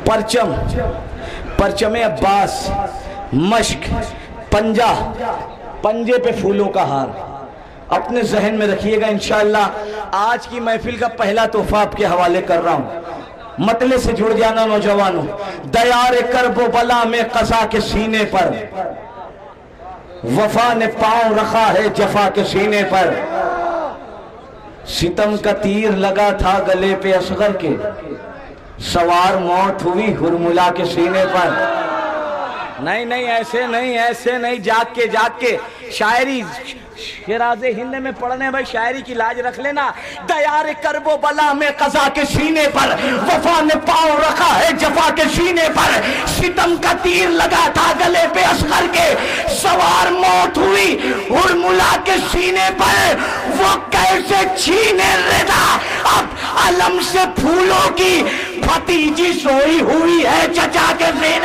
परचम, परचमे अब्बास, मश्क, पंजा, पंजे पे फूलों का हार अपने जहन में रखिएगा। इंशाअल्लाह आज की महफिल का पहला तोहफा आपके हवाले कर रहा हूं। मतले से जुड़ जाना नौजवानों। दयार करबो बला में कज़ा के सीने पर, वफा ने पांव रखा है जफा के सीने पर। सितम का तीर लगा था गले पे असगर के, सवार मौत हुई हुरमुला के सीने पर। नहीं नहीं ऐसे नहीं, ऐसे नहीं, जाग के शायरी शेराज़े हिंद में पढ़ने भाई, शायरी की लाज रख लेना। दयार करबो बला में कज़ा के सीने पर, वफा ने पांव रखा है जफा के सीने पर। सितम का तीर लगा था गले पे असगर के, सवार मौत हुई हुरमुला के सीने पर। वो कैसे छीने रिदा अब अलम से फूलों की, भतीजी सोई हुई है चचा के सीने